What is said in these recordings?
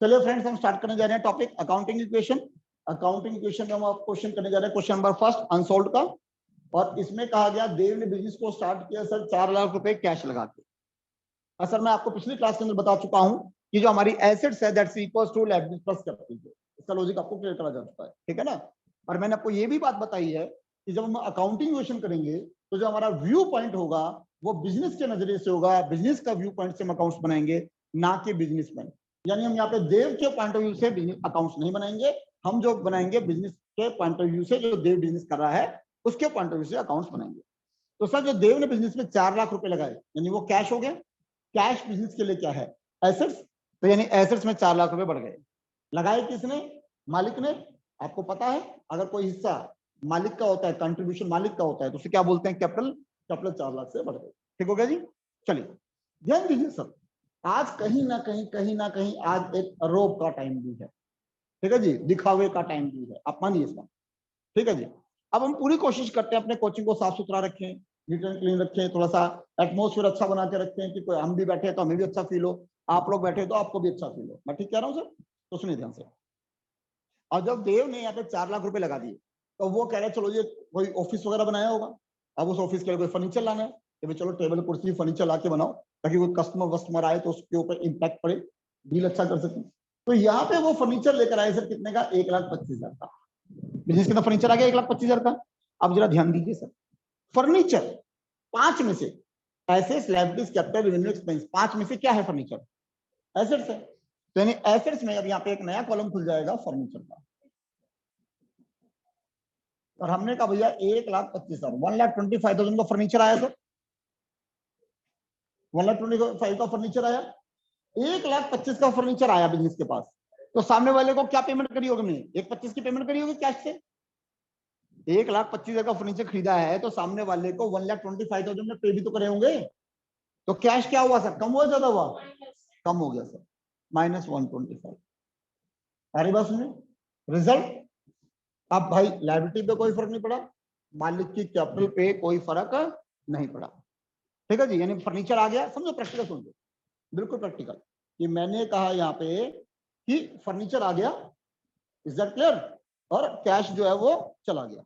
चलिए फ्रेंड्स, हम स्टार्ट करने जा रहे हैं topic accounting equation. Accounting equation में हम आप क्वेश्चन करने जा रहे हैं, क्वेश्चन नंबर फर्स्ट अनसोल्ड का। और इसमें कहा गया देव ने बिजनेस को स्टार्ट किया सर 4 लाख रुपए कैश लगा के। सर मैं आपको पिछली क्लास के अंदर बता चुका हूं कि जो हमारी एसेट्स है that's equals to liabilities plus capital. इसका लॉजिक आपको क्लियर करा जा चुका है, ठीक है ना। और मैंने आपको ये भी बात बताई है कि जब हम अकाउंटिंग इक्वेशन करेंगे तो जो हमारा व्यू पॉइंट होगा वो बिजनेस के नजरिए से होगा, बिजनेस का व्यू पॉइंट से हम अकाउंट्स बनाएंगे, ना कि बिजनेसमैन। यानी हम यहाँ पे देव के पॉइंट ऑफ व्यू से बिजनेस अकाउंट्स नहीं बनाएंगे, हम जो बनाएंगे बिजनेस के पॉइंट ऑफ व्यू से, जो देव बिजनेस कर रहा है उसके पॉइंट ऑफ व्यू से अकाउंट्स बनाएंगे। तो सर जो देव ने बिजनेस में 4 लाख रुपए लगाए यानी वो कैश हो गया। कैश बिजनेस के लिए क्या है? एसेट्स। तो यानी एसेट्स में 4 लाख रुपए बढ़ गए। लगाए किसने? मालिक ने। आपको पता है अगर कोई हिस्सा मालिक का होता है, कंट्रीब्यूशन मालिक का होता है, तो उसे क्या बोलते हैं? कैपिटल। कैपिटल 4 लाख से बढ़ गए। ठीक हो गया जी। चलिए ध्यान दीजिए सर, आज कहीं ना कहीं आज एक रोब का टाइम भी है, ठीक है जी, दिखावे का टाइम भी है, आप मानिए इसका, ठीक है जी। अब हम पूरी कोशिश करते हैं अपने कोचिंग को साफ सुथरा रखें, नीट एंड क्लीन रखें, थोड़ा सा एटमोस्फेयर अच्छा बना के रखें कि कोई हम भी बैठे तो हमें भी अच्छा फील हो, आप लोग बैठे तो आपको भी अच्छा फील हो। मैं ठीक कह रहा हूँ सर? तो सुनिए ध्यान से। और जब देव ने यहाँ पे 4 लाख रुपए लगा दिए तो वो कह रहे चलो ये कोई ऑफिस वगैरह बनाया होगा, अब उस ऑफिस के लिए कोई फर्नीचर लाना है, कि चलो टेबल कुर्सी फर्नीचर ला के बनाओ ताकि कोई कस्टमर वस्टमर आए तो उसके ऊपर इम्पैक्ट पड़े, डील अच्छा कर सके। तो यहाँ पे वो फर्नीचर लेकर आए सर, कितने का? 1,25,000 का। बिजनेस के अंदर फर्नीचर आ गया 1,25,000 का। अब जरा ध्यान दीजिए सर, फर्नीचर 5 में से assets, liabilities, capital, revenue, expense, 5 में से क्या है? फर्नीचर। एसेट्स है। तो यानी एसेट्स में अब यहाँ पे एक नया कॉलम खुल जाएगा फर्नीचर का। और हमने कहा भैया 1,25,000, 1,25,000 का फर्नीचर आया सर, 1,25,000 का फर्नीचर आया, 1,25,000 का फर्नीचर आया बिजनेस के पास। तो सामने वाले को क्या पेमेंट करी होगी? हमने 1,25,000 की पेमेंट करी होगी कैश से। 1,25,000 का फर्नीचर खरीदा है तो सामने वाले को 1,25,000 में पे भी तो करे होंगे। तो कैश क्या हुआ सर? कम हुआ ज्यादा हुआ? कम हो गया सर, -125। अरे बात सुनिए, रिजल्ट। अब भाई लायबिलिटी पे कोई फर्क नहीं पड़ा, मालिक की कैपिटल पे कोई फर्क नहीं पड़ा, ठीक है जी। यानी फर्नीचर आ गया, समझो प्रैक्टिकल सुन, बिल्कुल प्रैक्टिकल। कि मैंने कहा यहाँ पे कि फर्नीचर आ गया, इज दैट क्लियर? और कैश जो है वो चला गया।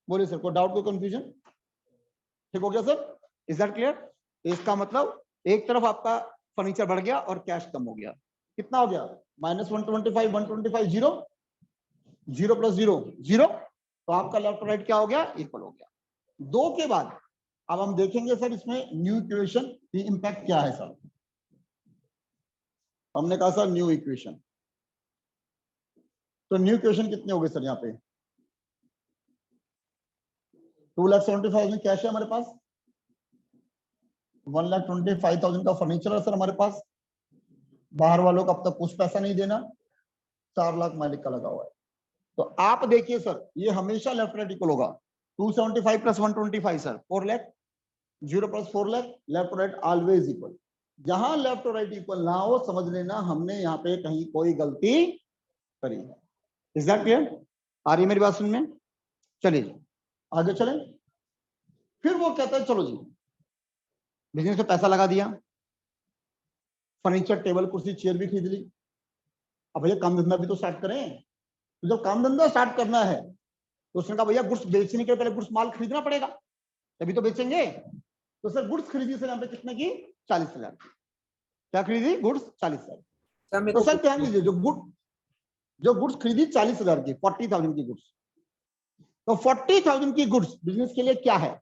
बोलिए सर, कोई डाउट, कोई कंफ्यूजन? ठीक हो गया सर? Is that clear? इसका मतलब एक तरफ आपका फर्नीचर बढ़ गया और कैश कम हो गया। कितना हो गया? -125, 125, 0, 0 + 0 0। तो आपका लेफ्ट राइट क्या हो गया? इक्वल हो गया। 2 के बाद अब हम देखेंगे सर इसमें न्यू इक्वेशन की इंपैक्ट क्या है सर। हमने कहा सर न्यू इक्वेशन, तो न्यू इक्वेशन कितने हो गए सर? यहाँ पे 2,75,000 कैश है हमारे पास, 1,25,000 का फर्नीचर है सर हमारे पास, बाहर वालों को अब तक कुछ पैसा नहीं देना, 4 लाख मालिक का लगा हुआ है। तो आप देखिए सर, ये हमेशा लेफ्ट राइट इक्वल होगा। 275 + 125 sir 4 lakh, 0 + 4 lakh, left right always equal. जहां लेफ्ट और राइट इक्वल ना हो समझ लेना हमने यहाँ पे कहीं कोई गलती करी है। Is that clear? आ रही मेरी बात सुन में? चलिए जी आगे चलें। फिर वो कहता है चलो जी बिजनेस में पैसा लगा दिया, फर्नीचर, टेबल, कुर्सी, चेयर भी खरीद ली। अब भैया काम धंधा भी तो स्टार्ट करें। तो जब काम धंधा स्टार्ट करना है तो उसने कहा भैया गुड्स बेचने के पहले गुड्स माल खरीदना पड़ेगा तभी तो बेचेंगे। तो सर गुड्स खरीदी सर यहाँ पे कितने की? 40,000 की। क्या खरीदी? गुड्स 40,000। तो सर ध्यान दीजिए, जो गुड्स खरीदी 40,000 की, 40,000 की गुड्स। तो 40,000 की गुड्स बिजनेस के लिए क्या है?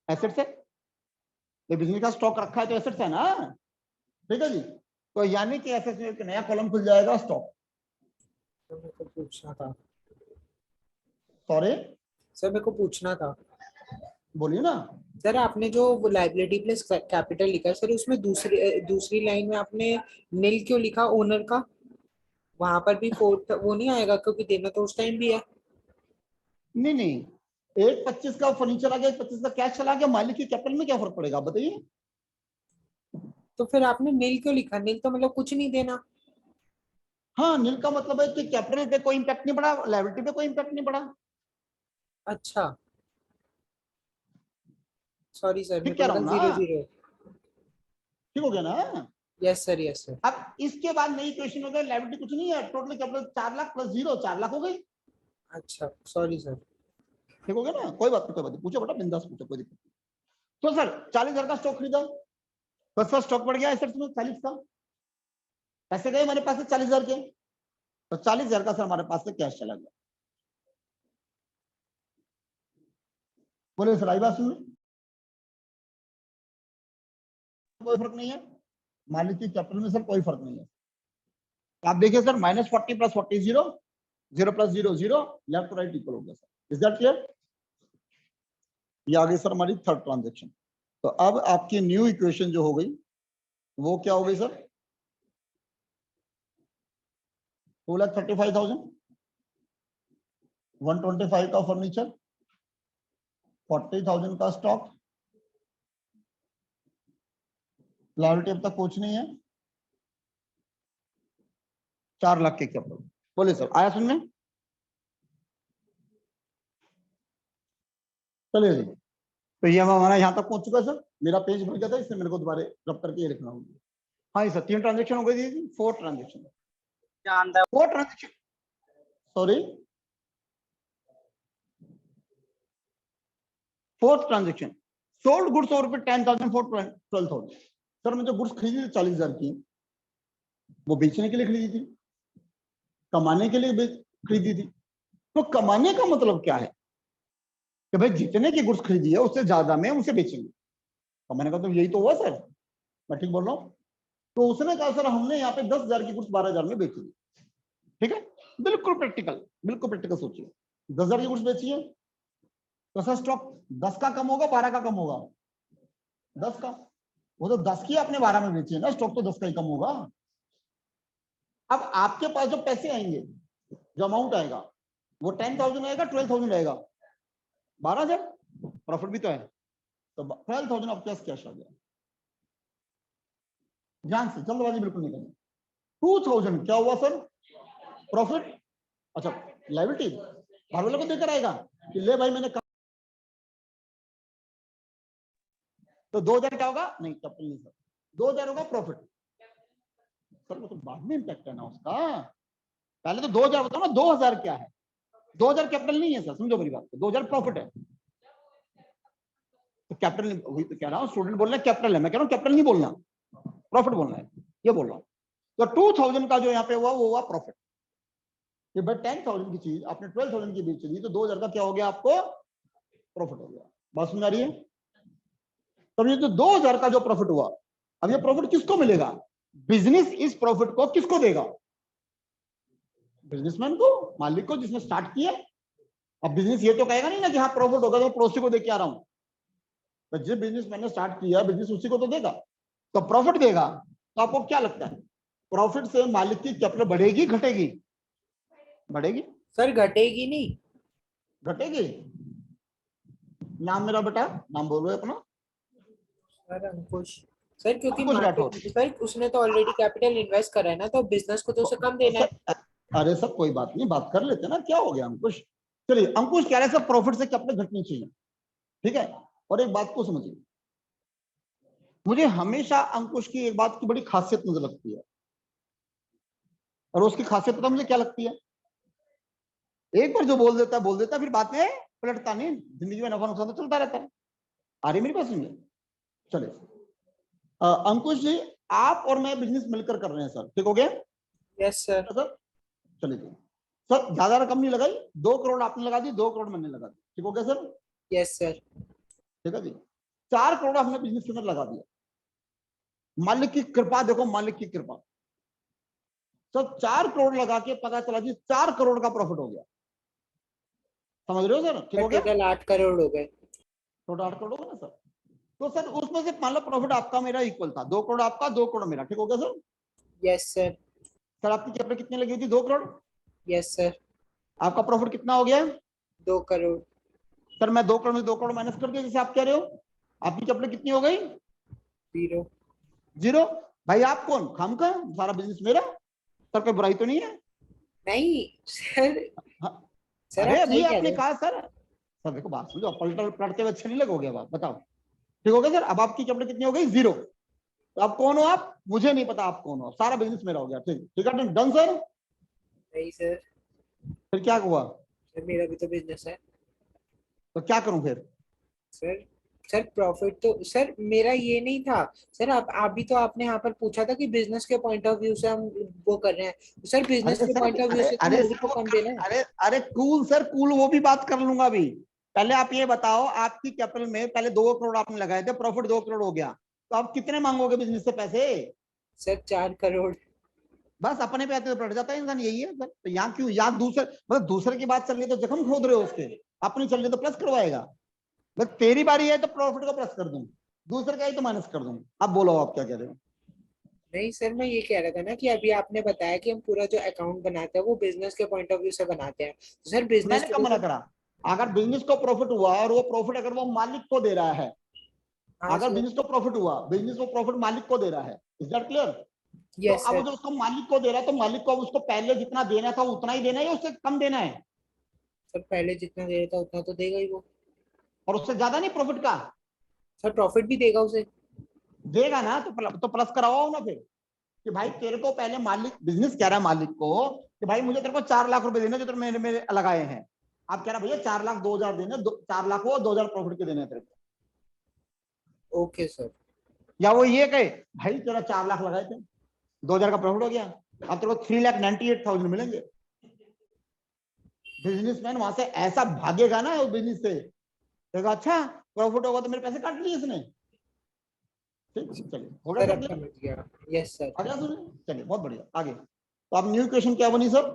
एसेट्स है। तो बिजनेस का स्टॉक रखा है तो एसेट्स है ना, ठीक है जी। तो यानी कि एसेट्स में एक नया कॉलम खुल जाएगा, स्टॉक। मेरे को पूछना था सॉरी सर, मेरे को पूछना था। बोलिए ना सर आपने जो वो लायबिलिटी प्लस कैपिटल लिखा सर, उसमें दूसरी लाइन में आपने नील क्यों लिखा? ओनर का वहां पर भी फोर्थ वो नहीं आएगा क्योंकि देना तो उस टाइम भी है। नहीं नहीं, 1,25,000 का फर्नीचर आ गया, 1,25,000 का कैश चला गया, मालिक की कैपिटल में क्या फर्क पड़ेगा आप बताइए? तो फिर आपने नील क्यों लिखा? नील तो मतलब कुछ नहीं देना। हाँ, नील का मतलब है कि कैपिटल पे कोई इंपैक्ट नहीं पड़ा, लायबिलिटी पे कोई इंपैक्ट नहीं पड़ा। अच्छा सॉरी सर, मेरे ठीक को कह रहा लगा हूँ ना? 0 0। ठीक हो गया ना? Yes sir, yes sir. अब इसके बाद नई क्वेश्चन हो गया, लायबिलिटी कुछ नहीं है, total capital 4 lakh plus 0 4 lakh हो गई। अच्छा सॉरी सर। ठीक हो गया ना, कोई बात नहीं, कोई बात नहीं, पूछो बेटा बिंदास पूछो, कोई दिक्कत नहीं। तो सर 40,000 का स्टॉक खरीदा, फर्स्ट फर्स्ट स्टॉक बढ़ गया एसेट्स में 40 का, पैसे गए हमारे पास से 40,000 के, तो 40,000 का सर हमारे पास से कैश चला गया। बोले सर आई बात सुन, कोई फर्क नहीं है, मालिक की कैपिटल में सर कोई फर्क नहीं है। आप देखिए सर -40 + 40 0, 0 + 0 0, लेफ्ट राइट इक्वल हो गया सर। Is that clear? ये आ गई सर हमारी थर्ड ट्रांजेक्शन। तो अब आपकी न्यू इक्वेशन जो हो गई वो क्या हो गई सर? 2,35,000, 125 का फर्नीचर, 40,000 का स्टॉक, लायबिलिटी अब तक कुछ नहीं है, 4 लाख के कैपिटल। बोले सर आया सुनने? चलिए जी, तो ये हमारा यहाँ तक पहुंच चुका है सर। मेरा पेज भर गया था, इसलिए मेरे को दोबारा रब करके ये लिखना होगा। हाँ जी सर, 3 ट्रांजेक्शन हो गई थी, 4 transaction, 4 transaction, sorry 4th transaction, sold goods और 10,000 फॉर 12,000। सर मैं जो गुड्स खरीदी थी 40,000 की, वो बेचने के लिए खरीदी थी, कमाने के लिए खरीदी थी। तो कमाने का मतलब क्या है कि भाई जितने की गुड्स खरीदी है उससे ज्यादा में उसे बेचेंगे, कमाने का तो यही तो हुआ सर, मैं ठीक बोल रहा हूँ? तो उसने कहा सर हमने यहाँ पे 10,000 की गुड्स 12,000 में बेची दी। ठीक है, बिल्कुल प्रैक्टिकल, बिल्कुल प्रैक्टिकल सोचिए, 10,000 की गुड्स बेची है तो सर स्टॉक 10 का कम होगा 12 का कम होगा? 10 का, वो तो 10 की आपने 12 में बेची है ना, स्टॉक तो 10 का ही कम होगा। अब आपके पास जो पैसे आएंगे, जो अमाउंट आएगा, वो 10,000 आएगा 12,000 आएगा, 12,000 प्रॉफिट भी तो है, तो 12,000 आपके पास कैश आ गया। ध्यान से, जल्दबाजी बिल्कुल नहीं करनी। 2,000 क्या हुआ सर? प्रॉफिट। अच्छा लायबिलिटी घर वालों को देकर आएगा कि ले भाई मैंने तो 2,000 क्या होगा? नहीं कैपिटल नहीं सर, 2,000 होगा प्रॉफिट। सर वो तो बाद में इम्पैक्ट है ना उसका, पहले तो 2,000 बताओ ना, 2,000 क्या है? 2,000 कैपिटल नहीं है सर, समझो मेरी बात को, 2,000 प्रॉफिट है। तो कैपिटल वही तो कह रहा हूँ, स्टूडेंट बोल रहे हैं कैपिटल है, मैं कह रहा हूँ कैपिटल नहीं बोलना, प्रॉफिट बोलना है, ये बोल रहा हूँ। तो 2,000 का जो यहाँ पे हुआ वो हुआ प्रॉफिट। कि भाई 10,000 की चीज आपने 12,000 की बेच दी, तो 2,000 का क्या हो गया आपको? प्रॉफिट हो गया। बात समझ आ रही है? तब ये जो 2,000 का जो प्रॉफिट हुआ, अब ये प्रॉफिट किसको मिलेगा? बिजनेस इस प्रॉफिट को किसको देगा? बिजनेसमैन को, मालिक को, जिसने स्टार्ट किया। अब बिजनेस ये तो कहेगा नहीं ना कि हाँ प्रॉफिट होगा तो पड़ोसी को दे के आ रहा हूं, तो जिस बिजनेसमैन ने स्टार्ट किया बिजनेस उसी को तो देगा, तो प्रॉफिट देगा। तो आपको क्या लगता है प्रॉफिट से मालिक की कैपिटल बढ़ेगी घटेगी? बढ़ेगी सर घटेगी नहीं। घटेगी। नाम मेरा बेटा, नाम बोलो अपना। सर अंकुश। सर क्योंकि अंकुश राठौर। मार्केट सर उसने तो ऑलरेडी कैपिटल इन्वेस्ट करा है ना, तो बिजनेस को तो उसे कम देना है। अरे सब कोई बात नहीं, बात कर लेते ना, क्या हो गया अंकुश। चलिए अंकुश कह रहे हैं सब प्रॉफिट से कैपिटल घटनी चाहिए, ठीक है। और एक बात को समझिए, मुझे हमेशा अंकुश की एक बात की बड़ी खासियत नजर लगती है, और उसकी खासियत पता मुझे क्या लगती है? एक बार जो बोल देता है फिर बात में पलटता नहीं, जिंदगी में नफा नुकसान तो चलता रहता है। आ रही मेरी बात सुनिए। चलिए अंकुश जी, आप और मैं बिजनेस मिलकर कर रहे हैं सर, ठीक हो गया? Yes sir. सर चलिए सर, ज्यादा रकम नहीं लगाई, 2 करोड़ आपने लगा दी, 2 करोड़ मैंने लगा दी, ठीक हो गया सर? Yes sir. ठीक है जी, 4 करोड़ हमने बिजनेस के अंदर लगा दिया। मालिक की कृपा देखो, मालिक की कृपा, सर 4 करोड़ लगा के पता चला जी 4 करोड़ का प्रॉफिट हो गया। समझ रहे हो सर? ठीक हो गया, टोटल 8 करोड़ हो गए। टोटल 8 करोड़ हो गया ना सर। तो सर उसमें से मान लो प्रॉफिट आपका मेरा इक्वल था, 2 करोड़ आपका 2 करोड़ मेरा, ठीक हो गया सर? Yes sir. सर आपकी कैपिटल कितनी लगी थी? 2 करोड़। Yes sir. आपका प्रॉफिट कितना हो गया? 2 करोड़। सर मैं 2 करोड़ में 2 करोड़ माइनस कर दिया जैसे आप कह रहे हो, आपकी कैपिटल कितनी हो गई? 0। 0। भाई आप कौन खाम का, सारा बिजनेस मेरा, सर कोई बुराई तो नहीं है? नहीं सर। हाँ। सर अरे आप अभी सही कह आपने रहे हो। कहा सर देखो बात समझो, पलटते हुए अच्छे नहीं लगोगे, बात बताओ। ठीक हो गया सर? अब आपकी कैपिटल कितनी हो गई? 0। तो आप कौन हो? आप, मुझे नहीं पता आप कौन हो, सारा बिजनेस मेरा हो गया। ठीक ठीक है, डन सर। नहीं सर, फिर क्या हुआ? सर मेरा भी तो बिजनेस है। तो क्या करूं फिर? सर सर प्रॉफिट तो सर मेरा ये नहीं था। सर आप भी तो आपने यहाँ पर पूछा था कि बिजनेस के पॉइंट ऑफ व्यू से हम वो कर रहे हैं। सर बिजनेस अरे के सर, पॉइंट ऑफ व्यू अरे से तो अरे मुझे सर तो वो कम देना है। अरे अरे कूल सर, कूल, वो भी बात कर लूंगा अभी। पहले आप ये बताओ, आपकी कैपिटल में पहले 2 करोड़ आपने लगाए थे, प्रॉफिट 2 करोड़ हो गया, तो आप कितने मांगोगे बिजनेस से पैसे? सर 4 करोड़। बस अपने पे आते तो पलट जाता है इंसान, यही है सर। तो यहाँ क्यों, यहाँ दूसरे, मतलब दूसरे की बात चल रही है तो जख्म खोद रहे हो उसके, अपनी चल रही है तो प्लस करवाएगा। बस तेरी बारी है तो प्रॉफिट को प्लस कर दूं, दूसरे का ही तो माइनस कर दूं। अब बोलो आप क्या कह रहे हो? नहीं सर, मैं ये कह रहा था ना कि अभी आपने बताया कि हम पूरा जो अकाउंट बनाते हैं वो बिजनेस के पॉइंट ऑफ व्यू से बनाते हैं, तो सर बिजनेस मैंने के कब मना लिए। करा? अगर बिजनेस को प्रॉफिट हुआ और वो प्रॉफिट अगर वो मालिक को दे रहा है, हाँ अगर सर। बिजनेस को प्रॉफिट हुआ, बिजनेस को प्रॉफिट मालिक को दे रहा है, इज दैट क्लियर? तो यस अब वो सर। जो उसको मालिक को दे रहा है, तो मालिक को अब उसको पहले जितना देना था उतना ही देना है या उससे कम देना है? सर पहले जितना दे रहा था उतना तो देगा ही वो। और उससे ज्यादा नहीं प्रॉफिट का? सर प्रॉफिट भी देगा उसे। देगा ना, तो प्लस करवाओ ना फिर, कि भाई तेरे को पहले मालिक, बिजनेस कह रहा है मालिक को कि भाई मुझे तेरे को 4 लाख रुपए देने जो तेरे मेरे मेरे लगाए हैं। आप कह रहा भैया 4 लाख 2,000 देने, 4 लाख वो 2,000 प्रॉफिट के देने तेरे को। Okay sir. या वो ये कहे भाई तेरा 4 लाख लगाए थे, 2,000 का प्रॉफिट हो गया, अब तेरे को 3,98,000 मिलेंगे। बिजनेसमैन वहां से ऐसा भागेगा ना उस बिजनेस से, देखा अच्छा प्रॉफिट होगा तो मेरे पैसे काट लिए इसने। ठीक, चलिए हो गया सर सर अब क्लियर? समझ गया। Yes sir. आ गया सुनिए, चलिए बहुत बढ़िया, आगे। तो अब न्यू इक्वेशन क्या बनी सर?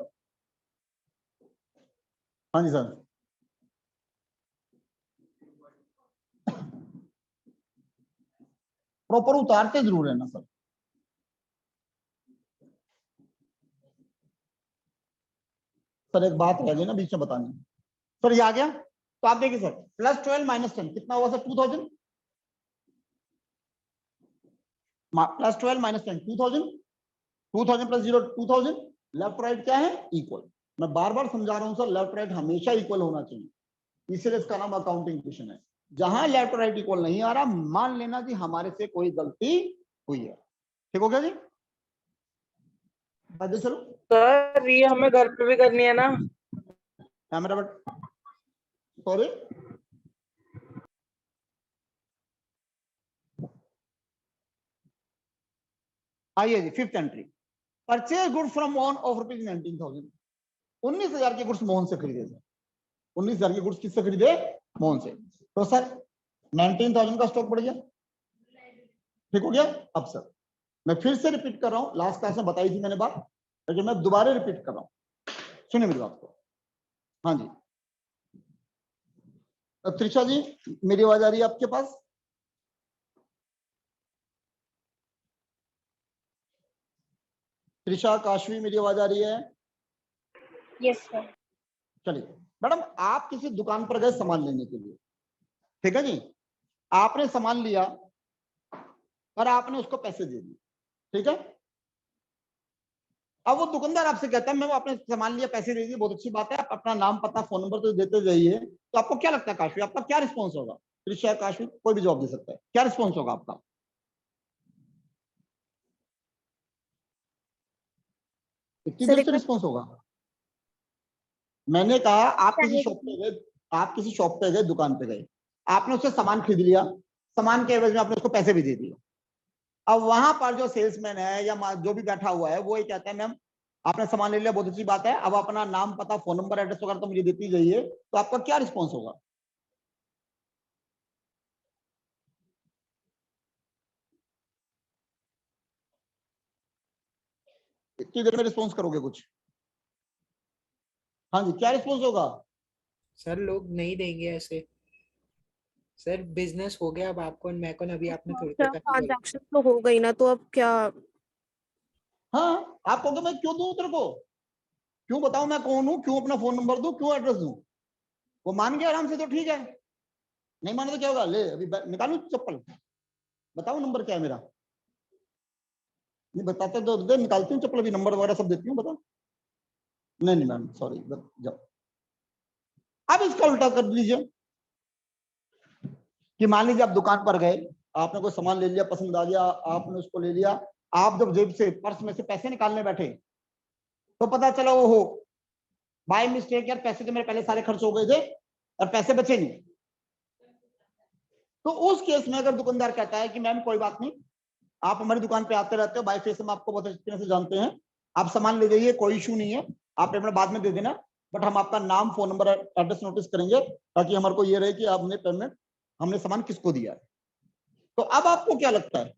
हाँ जी सर। प्रॉपर उतारते जरूर है ना सर। सर एक बात रह गई ना बीच में बतानी, सर ये आ गया। तो आप देखिए सर, +12 - 10 कितना हुआ सर? 2,000। +12 - 10 2,000, 2,000 + 0 2,000। लेफ्ट राइट क्या है? इक्वल। मैं बार बार समझा रहा हूं सर, लेफ्ट राइट हमेशा इक्वल होना चाहिए, इसलिए इसका नाम अकाउंटिंग इक्वेशन है। जहां लेफ्ट राइट इक्वल नहीं आ रहा, मान लेना जी हमारे से कोई गलती हुई है। ठीक हो गया जी? आगे चलो। सर ये हमें घर पे भी करनी है ना? कैमरा बट, सॉरी, आइए जी, 5th entry. Purchase good from own of ₹19,000। 19,000 के गुड्स मोहन से खरीदे थे। 19,000 के गुड्स किससे खरीदे? मोहन से। तो सर 19,000 का स्टॉक बढ़ गया। ठीक हो गया? अब सर मैं फिर से रिपीट कर रहा हूं, लास्ट क्लास में बताई थी मैंने बात, लेकिन मैं दोबारा रिपीट कर रहा हूं, सुनिए मेरी बात को। हाँ जी, त्रिशा जी मेरी आवाज आ रही है आपके पास? त्रिशा, काशवी मेरी आवाज आ रही है? Yes sir. चलिए मैडम, आप किसी दुकान पर गए सामान लेने के लिए, ठीक है जी, आपने सामान लिया और आपने उसको पैसे दे दिए, ठीक है। अब वो दुकानदार आपसे कहता है मैं आपने सामान लिया, पैसे दे दिए, बहुत अच्छी बात है, आप अपना नाम पता फोन नंबर तो देते जाइए। तो आपको क्या लगता है काशवी, आपका क्या रिस्पॉन्स होगा? त्रिशा, काशवी, कोई भी जवाब दे सकता है, क्या रिस्पॉन्स होगा आपका? इतनी सर देर एक से बार रिस्पॉन्स होगा? मैंने कहा आप किसी चाहिए। शॉप पे गए, आप किसी शॉप पे गए, दुकान पे गए, आपने उससे सामान खरीद लिया, सामान के एवज में आपने उसको पैसे भी दे दिए। अब वहां पर जो सेल्समैन है या जो भी बैठा हुआ है वो ये कहता है मैम आपने सामान ले लिया, बहुत अच्छी बात है, अब अपना नाम पता फोन नंबर एड्रेस वगैरह तो मुझे देती जाइए, तो आपका क्या रिस्पॉन्स होगा? इतनी देर में रिस्पॉन्स करोगे कुछ? हाँ जी, क्या रिस्पॉन्स होगा? सर लोग नहीं देंगे ऐसे। सर बिजनेस हो गया अब आपको और मेरे को, अभी आपने थोड़ी तो करनी पड़ेगी। ट्रांजैक्शन तो हो गई ना, तो अब क्या? हाँ, आप कहोगे मैं क्यों दूं तेरे को, क्यों बताऊं मैं कौन हूं, क्यों अपना फोन नंबर दूं, क्यों एड्रेस दूं? वो मान गया आराम से तो ठीक है, नहीं माने तो क्या होगा? ले अभी निकालू चप्पल, बताओ नंबर क्या है मेरा? नहीं बताते तो दे, निकालती हूँ चप्पल, अभी नंबर वगैरह सब देती हूँ, बताओ। नहीं नहीं मैम सॉरी, जाओ। अब इसका उल्टा कर दीजिए कि मान लीजिए आप दुकान पर गए, आपने कोई सामान ले लिया, पसंद आ गया, आपने उसको ले लिया, आप जब जेब से पर्स में से पैसे निकालने बैठे तो पता चला वो हो बाय मिस्टेक यार पैसे तो मेरे पहले सारे खर्च हो गए थे और पैसे बचे नहीं, तो उस केस में अगर दुकानदार कहता है कि मैम कोई बात नहीं, आप हमारी दुकान पे आते रहते हो, बाय फेस हम आपको बहुत अच्छी तरह से जानते हैं, आप सामान ले जाइए, कोई इशू नहीं है, आप पेमेंट बाद में दे देना, बट हम आपका नाम, फोन नंबर, एड्रेस नोटिस करेंगे ताकि हमारे को ये रहे कि आपने पेमेंट, हमने सामान किसको दिया है। तो अब आपको क्या लगता है,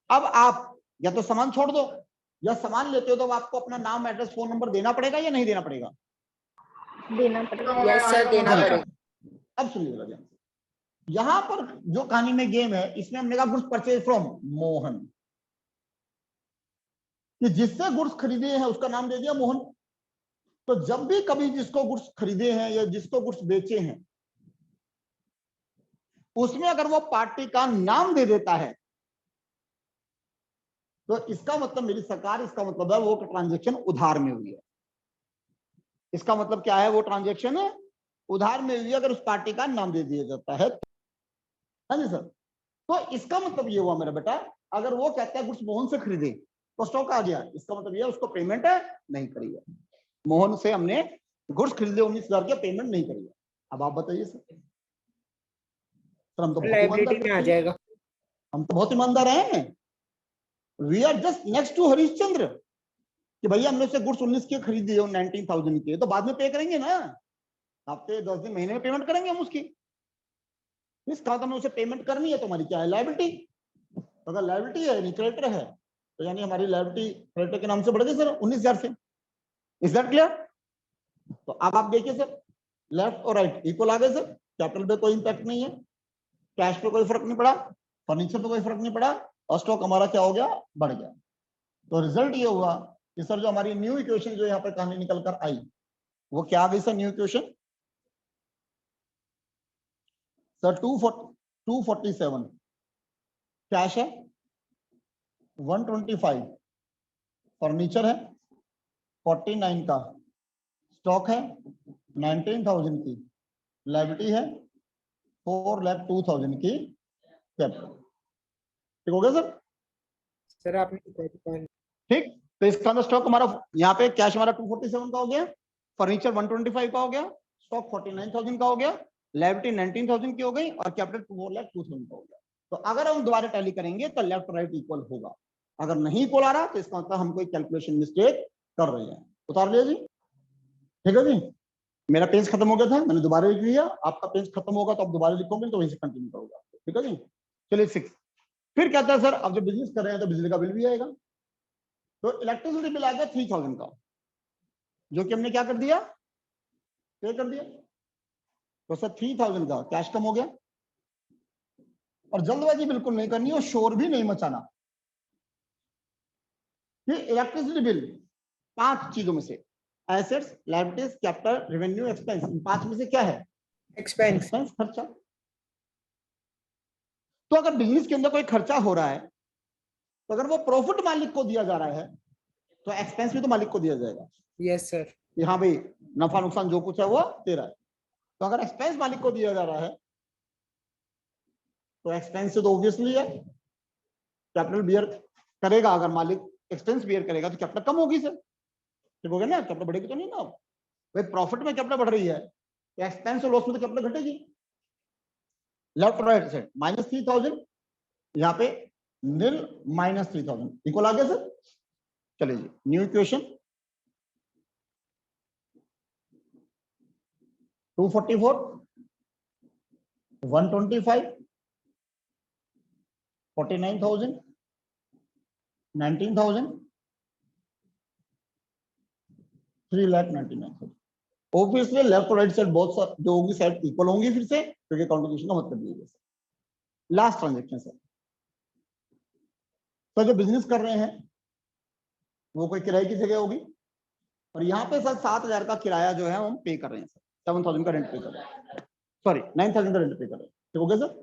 अब आप या तो सामान छोड़ दो या सामान लेते हो तो आपको अपना नाम, एड्रेस, फोन नंबर देना पड़ेगा या नहीं देना पड़ेगा? देना पड़ेगा। यस सर, देना पड़ेगा। अब सुनिए जरा ध्यान से, यहां पर जो कहानी में गेम है, इसमें हमने कहा गुड्स परचेज फ्रॉम मोहन, कि जिससे गुड्स खरीदे हैं उसका नाम दे दिया मोहन। तो जब भी कभी जिसको गुड्स खरीदे हैं या जिसको गुड्स बेचे हैं उसमें अगर वो पार्टी का नाम दे देता है तो इसका मतलब, मेरी सरकार, इसका मतलब है वो ट्रांजेक्शन उधार में हुई है। इसका मतलब क्या है, वो ट्रांजेक्शन उधार में हुई अगर उस पार्टी का नाम दे दिया जाता है। हाँ जी सर। तो इसका मतलब ये हुआ मेरा बेटा, अगर वो कहता है गुड्स मोहन से खरीदे तो स्टॉक आ गया, इसका मतलब ये उसको पेमेंट नहीं करेगा, मोहन से हमने गुड्स खरीदे 19,000 के, पेमेंट नहीं करेगा। अब आप बताइए सर, हम तो बहुत लायबिलिटी ईमानदार में आ हैं, जाएगा। हम तो बहुत ईमानदार हैं, we are just next to Harishchandra, कि भैया हमने उससे गुड्स 19 के खरीदे 19,000 के, तो बाद में पे करेंगे ना, हफ्ते 10 दिन महीने में पेमेंट करेंगे हम उसकी। इसका मतलब उसे पेमेंट करनी है तो हमारी क्या है, लायबिलिटी। अगर लायबिलिटी है नहीं क्रेडिटर है तो यानी हमारी लायबिलिटी क्रेडिटर के नाम से बढ़ गई सर 19,000 से। Is that clear? तो अब आप देखिए सर, लेफ्ट और राइट इक्वल आ गए सर, कैपिटल पे कोई इंपैक्ट नहीं है, कैश पे कोई फर्क नहीं पड़ा, फर्नीचर पे कोई फर्क नहीं पड़ा, और स्टॉक हमारा क्या हो गया, बढ़ गया। तो रिजल्ट ये हुआ कि सर जो हमारी न्यू इक्वेशन जो यहाँ पर कहानी निकल कर आई वो क्या आ गई sir, new equation sir 247 cash है, 125 फर्नीचर है, 49 का स्टॉक है, 19,000 की लायबिलिटी है, 4,02,000 की कैपिटल। ठीक हो गया सर? सर आपने ठीक, तो इसका अंदर स्टॉक हमारा, यहाँ पे कैश हमारा 247 का हो गया, फर्नीचर 125 का हो गया, स्टॉक 49,000 का हो गया, लायबिलिटी 19,000 की हो गई और कैपिटल 4,02,000 का हो गया। तो अगर हम दोबारा टैली करेंगे तो लेफ्ट राइट इक्वल होगा, अगर नहीं इक्वल आ रहा तो इसका मतलब हम कोई कैलकुलेशन मिस्टेक कर रहे हैं। उतार लिया जी, ठीक है जी। मेरा पेज खत्म हो गया था, मैंने दोबारा लिख लिया, आपका पेज खत्म होगा तो आप दोबारा लिखोगे तो वहीं से कंटिन्यू करोगे, ठीक है जी। चलिए 6, फिर कहता है सर अब जब बिजनेस कर रहे हैं तो बिजली का बिल भी आएगा, तो इलेक्ट्रिसिटी बिल आ गया 3,000 का, जो कि हमने क्या कर दिया, पे कर दिया। तो सर 3,000 का कैश कम हो गया, और जल्दबाजी बिल्कुल नहीं करनी और शोर भी नहीं मचाना। ये इलेक्ट्रिसिटी बिल 5 चीजों में से, assets, liabilities, capital, revenue, expense, इन 5 में से क्या है, एक्सपेंस। एक्सपेंस, खर्चा। तो अगर बिजनेस के अंदर कोई खर्चा हो रहा है तो अगर वो प्रॉफिट मालिक को दिया जा रहा है तो एक्सपेंस भी तो मालिक को दिया जाएगा। Yes sir. कि हाँ भाई नफा नुकसान जो कुछ है वो तेरा है। तो अगर एक्सपेंस मालिक को दिया जा रहा है तो एक्सपेंस तो ऑब्वियसली है, कैपिटल बियर करेगा, अगर मालिक एक्सपेंस बियर करेगा तो कैपिटल कम होगी सर, ठीक हो गया ना, कैपिटल बढ़ेगी तो नहीं ना। भाई प्रॉफिट में कैपिटल बढ़ रही है तो एक्सपेंस और लॉस में तो कैपिटल घटेगी। लेफ्ट राइट साइड -3,000, यहाँ पे निल -3,000 इक्वल आ गया सर। चलिए जी, न्यू इक्वेशन 244, 125, 49,000, 19,000, 3,99,000। ऑब्वियसली लेफ्ट और राइट साइड बहुत जो होगी साइड इक्वल होंगी फिर से, क्योंकि काउंटिंग का मतलब ये है। लास्ट ट्रांजेक्शन सर, तो जो बिजनेस कर रहे हैं वो कोई किराए की जगह होगी, और यहाँ पे सर 7,000 का किराया जो है हम पे कर रहे हैं सर, 7,000 का रेंट पे कर रहे हैं, सॉरी 9,000 का रेंट पे कर रहे हैं, ठीक हो गया सर।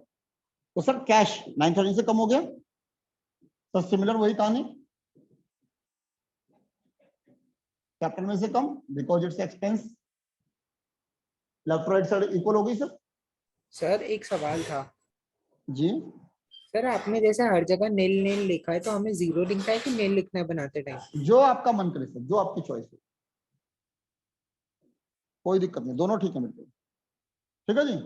तो सर कैश 9,000 से कम हो गया सर, सिमिलर वही कहानी, कैपिटल में से come because it's expense, left right side equal हो गई सर। सर एक सवाल था, जी सर आपने जैसे हर जगह नील नील लिखा है, तो हमें जीरो लिखना है कि नील लिखना है बनाते टाइम? जो आपका मन करे सर, जो आपकी चॉइस है, कोई दिक्कत नहीं, दोनों ठीक है मेरे को। ठीक है जी।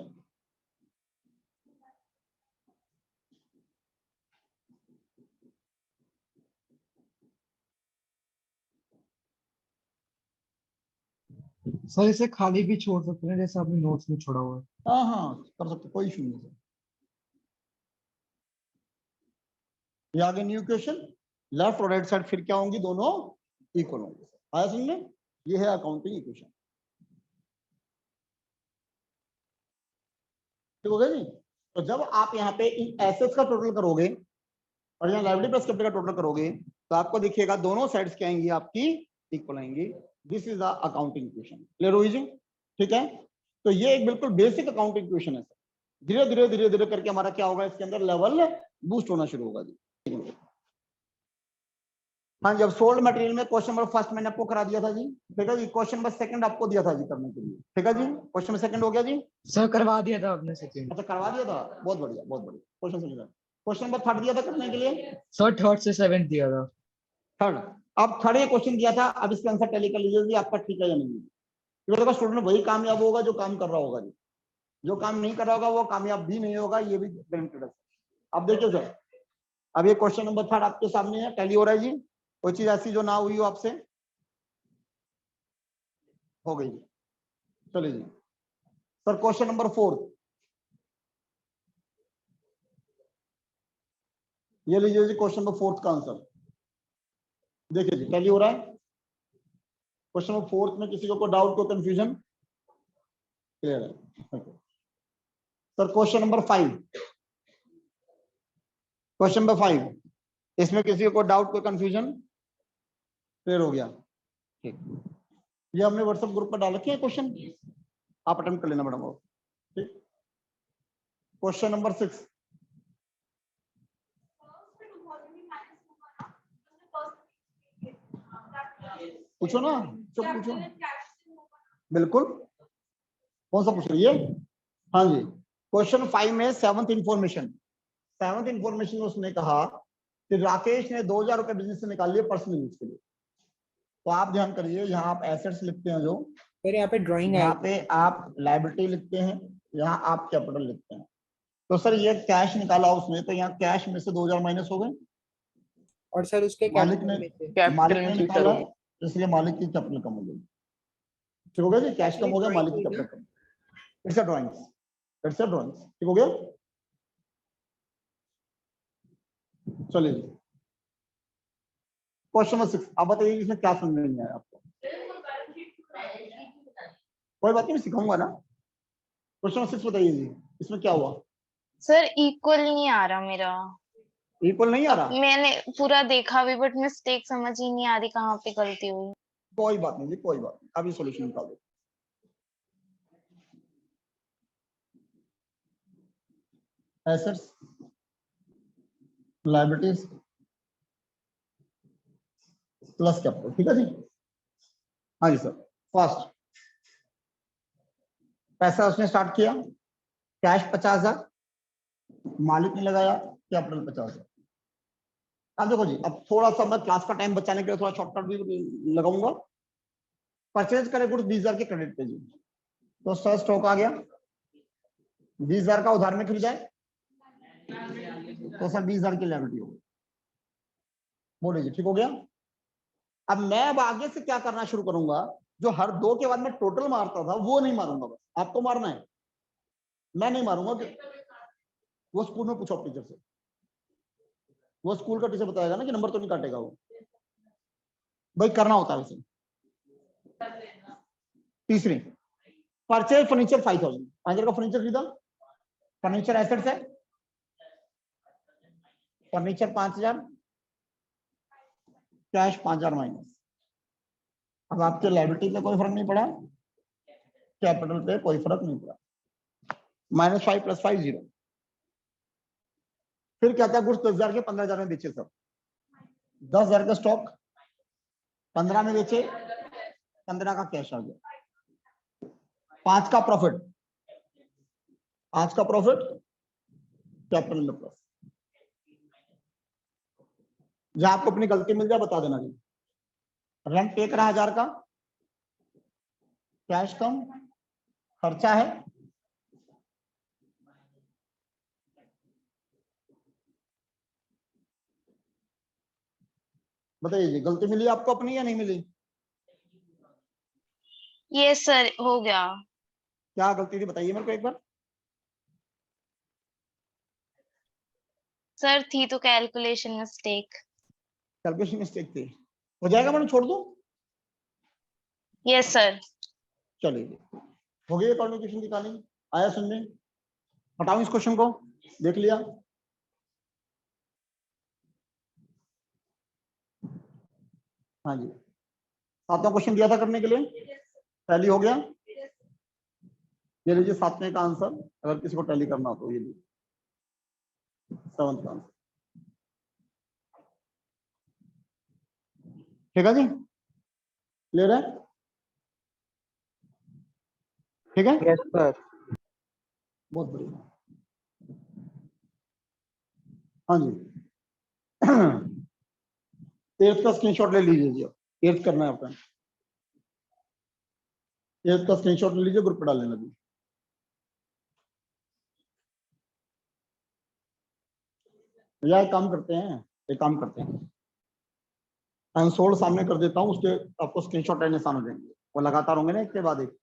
सर इसे खाली भी छोड़ सकते हैं जैसे आपने नोट्स में छोड़ा हुआ है। हाँ हाँ कर सकते, कोई इशू नहीं सर। ये आगे न्यू क्वेश्चन, लेफ्ट और राइट साइड फिर क्या होंगी, दोनों इक्वल होंगे। आया समझ में? ये है अकाउंटिंग इक्वेशन। ठीक हो गया जी। तो जब आप यहाँ पे इन एसेट्स का टोटल करोगे और यहाँ लायबिलिटी प्लस कैपिटल का टोटल करोगे, तो आपको दिखेगा दोनों साइड्स क्या आएंगी आपकी, इक्वल आएंगी। This is the accounting equation. Clear हुई जी? ठीक है। तो ये एक बिल्कुल बेसिक अकाउंटिंग इक्वेशन है सर। धीरे धीरे करके हमारा क्या होगा, इसके अंदर लेवल बूस्ट होना शुरू होगा जी। हाँ जी, अब सोल्ड मटेरियल में क्वेश्चन नंबर फर्स्ट मैंने आपको करा दिया था जी। ठीक है जी। क्वेश्चन नंबर सेकंड आपको दिया था जी करने के लिए। ठीक है जी। क्वेश्चन नंबर सेकंड हो गया जी। सर करवा दिया था आपने सेकंड। अच्छा करवा दिया था, बहुत बढ़िया बहुत बढ़िया। क्वेश्चन समझ। क्वेश्चन नंबर थर्ड दिया था करने के लिए। सर थर्ड से सेवेंथ दिया था। थर्ड, अब थर्ड ये क्वेश्चन दिया था, अब इसका आंसर टैली कर लीजिए जी, आपका ठीक है या नहीं। क्योंकि देखो स्टूडेंट वही कामयाब होगा जो काम कर रहा होगा जी, जो काम नहीं कर रहा होगा वो कामयाब भी नहीं होगा, ये भी गारंटेड है। अब देखिए सर, अब ये क्वेश्चन नंबर थर्ड आपके सामने है, टैली हो रहा है जी। कोई चीज ऐसी जो ना हुई हो आपसे, हो गई। चलिए जी सर, क्वेश्चन नंबर फोर्थ, ये लीजिए जी क्वेश्चन नंबर फोर्थ का आंसर। देखिए जी टैली हो रहा है। क्वेश्चन नंबर फोर्थ में किसी को डाउट को कंफ्यूजन? क्लियर है sir. Question number 5, question number 5, इसमें किसी को डाउट को कंफ्यूजन? क्लियर हो गया? ठीक, ये हमने व्हाट्सएप ग्रुप पर डाल रखे हैं क्वेश्चन, आप अटेम्प्ट कर लेना मैडम वो। ठीक। क्वेश्चन नंबर 6, पूछो ना, चुप पूछो। बिल्कुल, कौन सा पूछ रही है? हाँ जी। क्वेश्चन 5 में सेवंथ इंफॉर्मेशन, सेवंथ इंफॉर्मेशन में उसने कहा कि राकेश ने 2000 रुपए बिजनेस से निकाल लिए पर्सनल यूज के लिए। तो आप ध्यान करिए, यहाँ आप एसेट्स लिखते हैं जो, फिर यहाँ पे ड्राइंग यहाँ है। पे आप लायबिलिटी लिखते हैं, यहाँ आप कैपिटल लिखते हैं। तो सर ये कैश निकाला उसने, तो यहाँ कैश में से 2000 माइनस हो गए। और सर उसके मालिक ने, मालिक ने निकाला, इसलिए मालिक की कैपिटल कम हो गई। ठीक हो गया जी, कैश कम हो गया, मालिक की capital come. It's a drawings, it's a drawings. ठीक हो गया? चलिए जी क्वेश्चन नंबर 6, आप बताइए इसमें क्या समझ में नहीं आया आपको? कोई बात नहीं, मैं सिखाऊंगा ना। क्वेश्चन नंबर 6 बताइए जी, इसमें क्या हुआ? सर इक्वल नहीं आ रहा मेरा। इक्वल नहीं आ रहा? मैंने पूरा देखा भी बट मिस्टेक समझ ही नहीं आ रही कहाँ पे गलती हुई। कोई बात नहीं जी, कोई बात नहीं, अभी सॉल्यूशन निकाल दो। Assets, liabilities plus capital. ठीक है जी। हाँ जी सर। फर्स्ट, पैसा उसने स्टार्ट किया, कैश 50,000, मालिक ने लगाया कैपिटल 50,000। अब देखो जी, अब थोड़ा सा मैं क्लास का टाइम बचाने के लिए थोड़ा शॉर्टकट भी लगाऊंगा। परचेज करे गुड्स 20,000 के क्रेडिट पे जी, तो सर स्टॉक आ गया 20,000 का, उधार में खरीदा है, तो सर 20,000 की लायबिलिटी हो गई। बोलिए जी, ठीक हो गया? अब मैं अब आगे से क्या करना शुरू करूंगा, जो हर दो के बाद में टोटल मारता था वो नहीं मारूंगा, बस आपको मारना है, मैं नहीं मारूंगा। कि वो स्कूल में पूछो टीचर से, वो स्कूल का टीचर बताएगा ना कि नंबर तो नहीं काटेगा वो, भाई करना होता है वैसे। तीसरी, परचेज फर्नीचर 5,000, 5,000 का फर्नीचर खरीदा, फर्नीचर एसेट्स है, फर्नीचर 5,000, कैश 5,000 माइनस। अब आपके लायबिलिटी पे कोई फर्क नहीं पड़ा, कैपिटल पे कोई फर्क नहीं पड़ा, -5 + 5 0। फिर कहता है गुड्स 10,000 के 15,000 में बेचे सब, 10,000 का स्टॉक 15 में बेचे, 15 का कैश आ गया। 5 का प्रॉफिट, आज का प्रॉफिट कैपिटल में प्लस। जहां आपको अपनी गलती मिल जाए बता देना जी। रेंट पे करा 1000 का, कैश कम, खर्चा है बताइए जी, गलती मिली आपको अपनी या नहीं मिली? ये सर हो गया। क्या गलती थी बताइए मेरे को एक बार। सर थी तो कैलकुलेशन मिस्टेक। कैलकुलेशन मिस्टेक थी, हो जाएगा मैडम, छोड़ दो। Yes sir. चलिए हो गई कॉन्वोकेशन निकालेंगे, आया सुनने। हटाओ इस क्वेश्चन को, देख लिया। हाँ जी, सातवां क्वेश्चन दिया था करने के लिए, टैली हो गया। ये लीजिए सातवें का आंसर, अगर किसी को टैली करना हो तो ये लीजिए 7th का आंसर। ठीक है जी, क्लियर है? ठीक है, यस सर। बहुत बढ़िया। हाँ जी 8th का स्क्रीनशॉट ले लीजिए जी, 8th करना है आपका। 8th का स्क्रीनशॉट ले लीजिए, ग्रुप पे डाल लेना जी। भैया एक काम करते हैं, अनसोल्ड सामने कर देता हूँ, उसके आपको स्क्रीनशॉट रहने सामने देंगे, वो लगातार होंगे ना एक के बाद एक।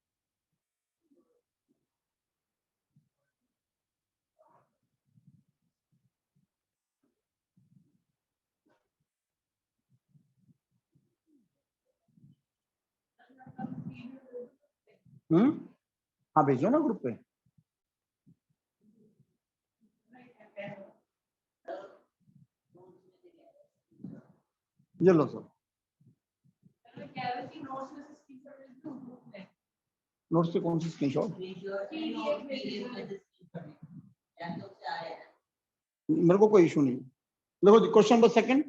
हाँ भेजो ना ग्रुप पे। ये लो सर, नोट्स से कौन सी स्क्रीनशॉट? मेरे को कोई इशू नहीं। देखो question number second,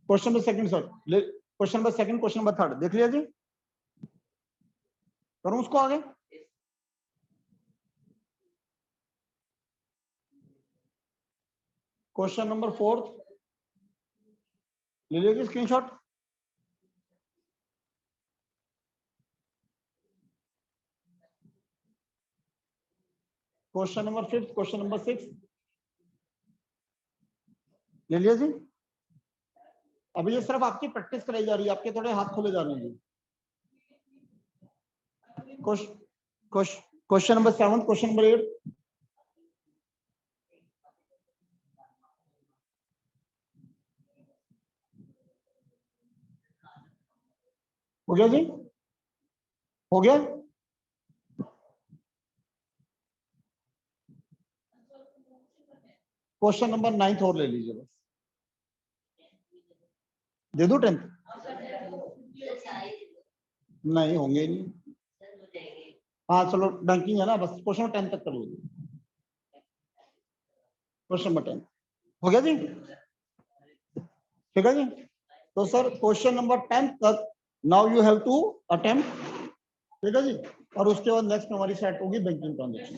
question number second sir, question number second, question number third देख लिया जी। करूं उसको आगे? क्वेश्चन नंबर 4 ले लीजिए screenshot. Question number 5, question number 6 ले लिया जी। अभी ये सिर्फ आपकी प्रैक्टिस कराई जा रही है, आपके थोड़े हाथ खोले जा रहे हैं जी। क्वेश्चन नंबर 7, क्वेश्चन नंबर 8 हो गया जी, हो गया। क्वेश्चन नंबर 9 और ले लीजिए बस, दे दो 10th? नहीं होंगे ही नहीं। हाँ चलो बैंकिंग है ना, बस क्वेश्चन 10 तक कर लीजिए। क्वेश्चन नंबर 10 हो गया जी, ठीक है जी। तो सर क्वेश्चन नंबर 10 तक now you have to attempt, ठीक है जी। और उसके बाद नेक्स्ट हमारी स्टार्ट होगी बैंकिंग ट्रांजेक्शन।